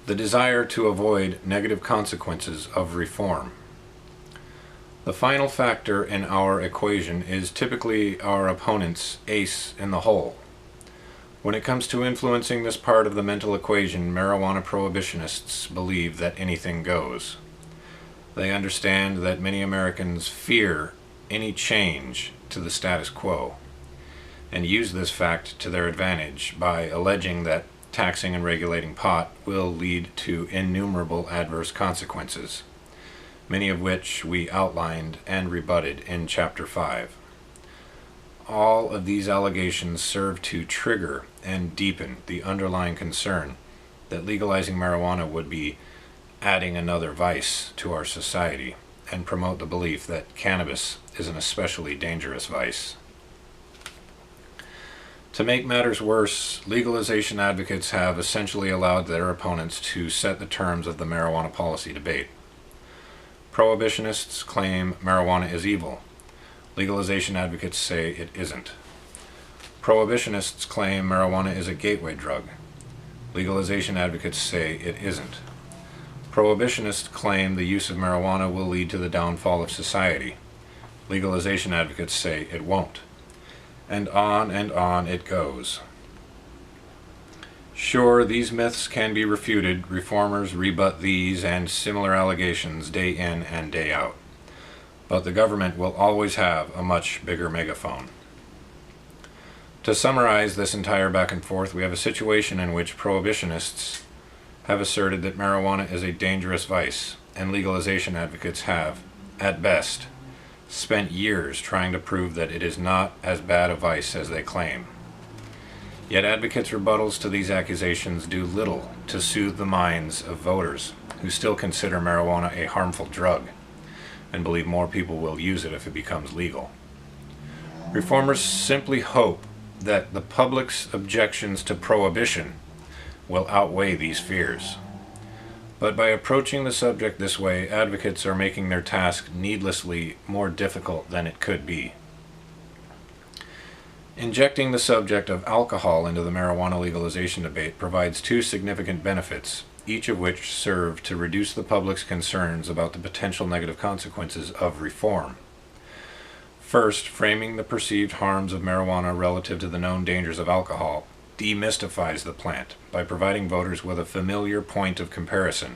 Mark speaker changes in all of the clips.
Speaker 1: The desire to avoid negative consequences of reform. The final factor in our equation is typically our opponent's ace in the hole. When it comes to influencing this part of the mental equation, marijuana prohibitionists believe that anything goes. They understand that many Americans fear any change to the status quo, and use this fact to their advantage by alleging that taxing and regulating pot will lead to innumerable adverse consequences, many of which we outlined and rebutted in Chapter 5. All of these allegations serve to trigger and deepen the underlying concern that legalizing marijuana would be adding another vice to our society and promote the belief that cannabis is an especially dangerous vice. To make matters worse, legalization advocates have essentially allowed their opponents to set the terms of the marijuana policy debate. Prohibitionists claim marijuana is evil. Legalization advocates say it isn't. Prohibitionists claim marijuana is a gateway drug. Legalization advocates say it isn't. Prohibitionists claim the use of marijuana will lead to the downfall of society. Legalization advocates say it won't. And on it goes. Sure, these myths can be refuted. Reformers rebut these and similar allegations day in and day out. But the government will always have a much bigger megaphone. To summarize this entire back and forth, we have a situation in which prohibitionists have asserted that marijuana is a dangerous vice, and legalization advocates have, at best, spent years trying to prove that it is not as bad a vice as they claim. Yet advocates' rebuttals to these accusations do little to soothe the minds of voters who still consider marijuana a harmful drug and believe more people will use it if it becomes legal. Reformers simply hope that the public's objections to prohibition will outweigh these fears. But by approaching the subject this way, advocates are making their task needlessly more difficult than it could be. Injecting the subject of alcohol into the marijuana legalization debate provides two significant benefits, each of which serve to reduce the public's concerns about the potential negative consequences of reform. First, framing the perceived harms of marijuana relative to the known dangers of alcohol demystifies the plant by providing voters with a familiar point of comparison.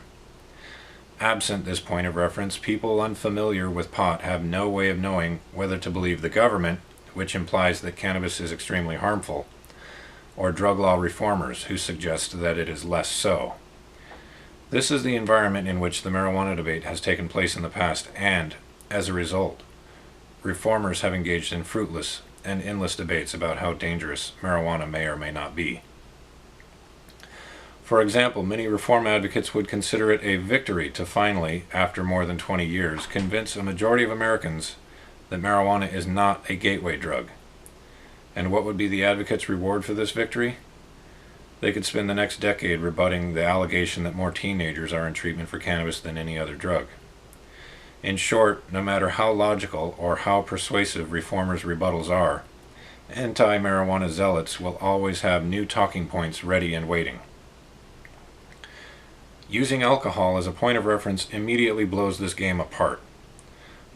Speaker 1: Absent this point of reference, people unfamiliar with pot have no way of knowing whether to believe the government, which implies that cannabis is extremely harmful, or drug law reformers who suggest that it is less so. This is the environment in which the marijuana debate has taken place in the past, and, as a result, reformers have engaged in fruitless and endless debates about how dangerous marijuana may or may not be. For example, many reform advocates would consider it a victory to finally, after more than 20 years, convince a majority of Americans that marijuana is not a gateway drug. And what would be the advocates' reward for this victory? They could spend the next decade rebutting the allegation that more teenagers are in treatment for cannabis than any other drug. In short, no matter how logical or how persuasive reformers' rebuttals are, anti-marijuana zealots will always have new talking points ready and waiting. Using alcohol as a point of reference immediately blows this game apart.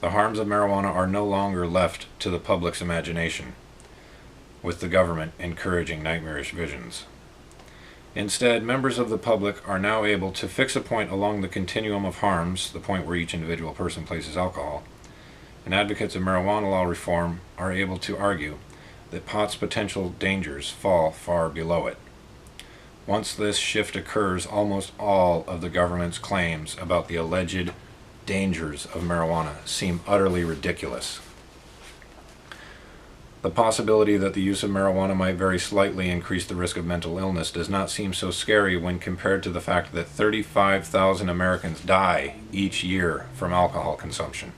Speaker 1: The harms of marijuana are no longer left to the public's imagination, with the government encouraging nightmarish visions. Instead, members of the public are now able to fix a point along the continuum of harms, the point where each individual person places alcohol, and advocates of marijuana law reform are able to argue that pot's potential dangers fall far below it. Once this shift occurs, almost all of the government's claims about the alleged dangers of marijuana seem utterly ridiculous. The possibility that the use of marijuana might very slightly increase the risk of mental illness does not seem so scary when compared to the fact that 35,000 Americans die each year from alcohol consumption.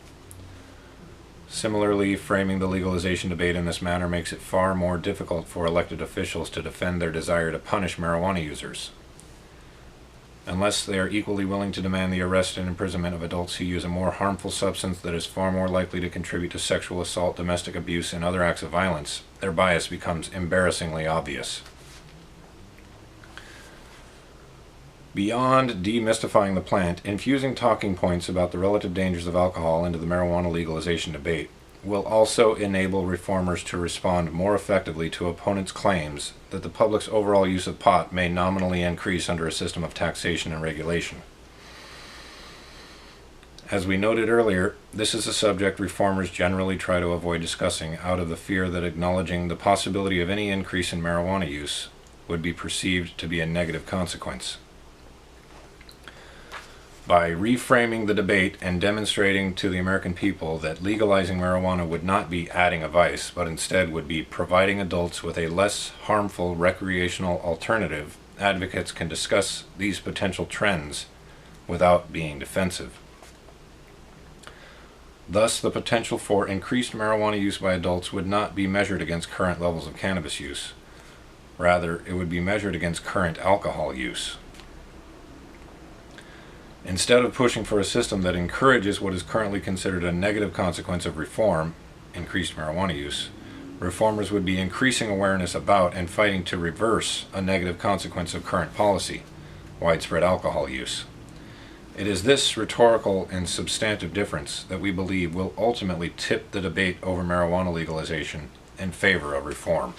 Speaker 1: Similarly, framing the legalization debate in this manner makes it far more difficult for elected officials to defend their desire to punish marijuana users. Unless they are equally willing to demand the arrest and imprisonment of adults who use a more harmful substance that is far more likely to contribute to sexual assault, domestic abuse, and other acts of violence, their bias becomes embarrassingly obvious. Beyond demystifying the plant, infusing talking points about the relative dangers of alcohol into the marijuana legalization debate will also enable reformers to respond more effectively to opponents' claims that the public's overall use of pot may nominally increase under a system of taxation and regulation. As we noted earlier, this is a subject reformers generally try to avoid discussing out of the fear that acknowledging the possibility of any increase in marijuana use would be perceived to be a negative consequence. By reframing the debate and demonstrating to the American people that legalizing marijuana would not be adding a vice, but instead would be providing adults with a less harmful recreational alternative, advocates can discuss these potential trends without being defensive. Thus, the potential for increased marijuana use by adults would not be measured against current levels of cannabis use. Rather, it would be measured against current alcohol use. Instead of pushing for a system that encourages what is currently considered a negative consequence of reform, increased marijuana use, reformers would be increasing awareness about and fighting to reverse a negative consequence of current policy, widespread alcohol use. It is this rhetorical and substantive difference that we believe will ultimately tip the debate over marijuana legalization in favor of reform.